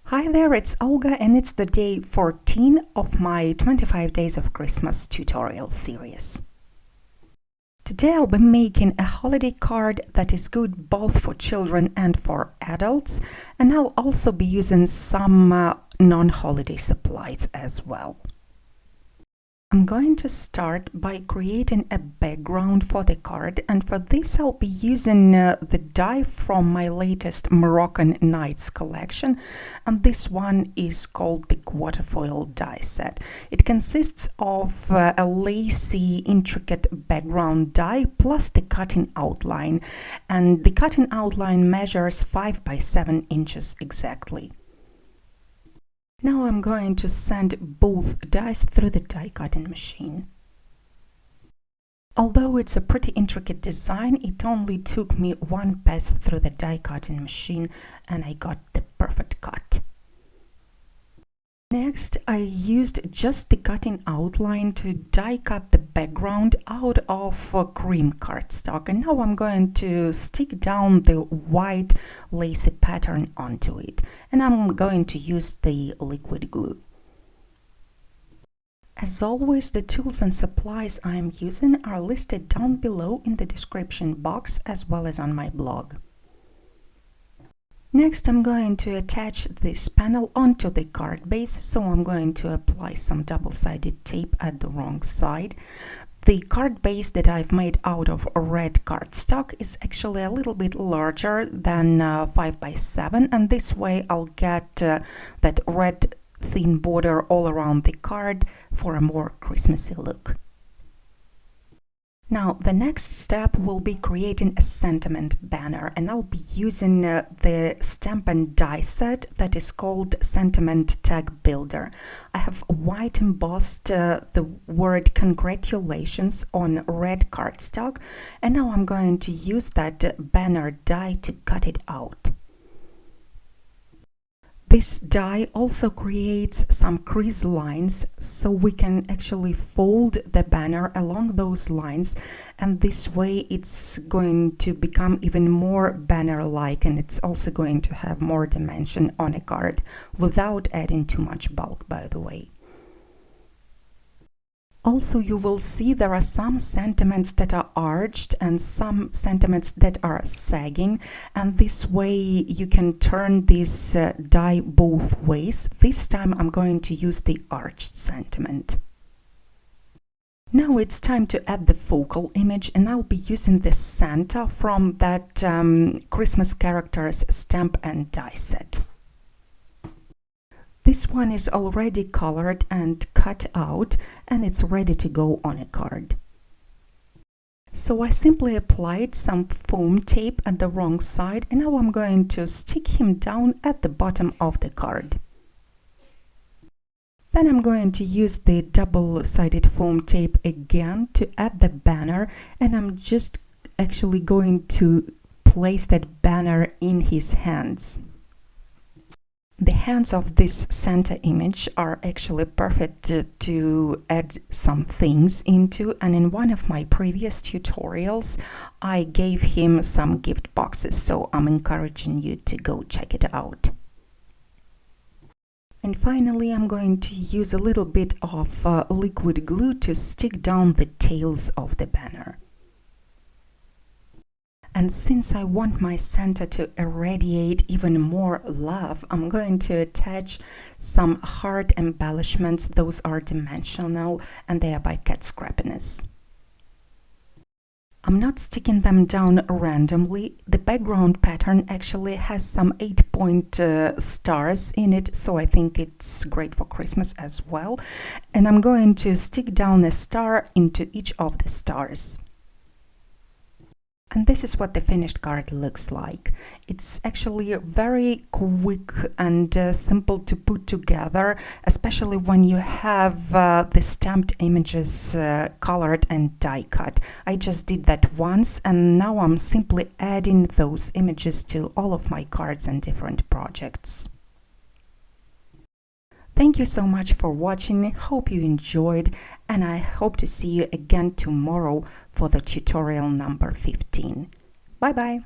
Hi there, it's Olga and it's the day 14 of my 25 Days of Christmas tutorial series. Today I'll be making a holiday card that is good both for children and for adults, and I'll also be using some non-holiday supplies as well. I'm going to start by creating a background for the card, and for this I'll be using the die from my latest Moroccan Nights collection, and this one is called the Quatrefoil die set. It consists of a lacy, intricate background die plus the cutting outline, and the cutting outline measures 5 by 7 inches exactly. Now I'm going to send both dies through the die cutting machine. Although it's a pretty intricate design, it only took me one pass through the die cutting machine and I got the perfect cut. Next, I used just the cutting outline to die cut the background out of cream cardstock, and now I'm going to stick down the white lacy pattern onto it, and I'm going to use the liquid glue. As always, the tools and supplies I'm using are listed down below in the description box as well as on my blog. Next, I'm going to attach this panel onto the card base, so I'm going to apply some double-sided tape at the wrong side. The card base that I've made out of red cardstock is actually a little bit larger than 5 by 7, and this way I'll get that red thin border all around the card for a more Christmassy look. Now, the next step will be creating a sentiment banner, and I'll be using the stamp and die set that is called Sentiment Tag Builder. I have white embossed the word congratulations on red cardstock, and now I'm going to use that banner die to cut it out. This die also creates some crease lines, so we can actually fold the banner along those lines, and this way it's going to become even more banner-like, and it's also going to have more dimension on a card without adding too much bulk, by the way. Also, you will see there are some sentiments that are arched and some sentiments that are sagging, and this way you can turn this die both ways. This time I'm going to use the arched sentiment. Now it's time to add the focal image, and I'll be using the Santa from that Christmas Characters stamp and die set. This one is already colored and cut out, and it's ready to go on a card. So I simply applied some foam tape at the wrong side, and now I'm going to stick him down at the bottom of the card. Then I'm going to use the double-sided foam tape again to add the banner, and I'm just actually going to place that banner in his hands. The hands of this Santa image are actually perfect to add some things into, and in one of my previous tutorials I gave him some gift boxes, so I'm encouraging you to go check it out. And finally, I'm going to use a little bit of liquid glue to stick down the tails of the banner. And since I want my Santa to irradiate even more love, I'm going to attach some heart embellishments. Those are dimensional and they are by Cat Scrappiness. I'm not sticking them down randomly. The background pattern actually has some 8-point stars in it, so I think it's great for Christmas as well. And I'm going to stick down a star into each of the stars. And this is what the finished card looks like. It's actually very quick and simple to put together, especially when you have the stamped images colored and die cut. I just did that once, and now I'm simply adding those images to all of my cards and different projects. Thank you so much for watching. Hope you enjoyed, and I hope to see you again tomorrow for the tutorial number 15. Bye bye!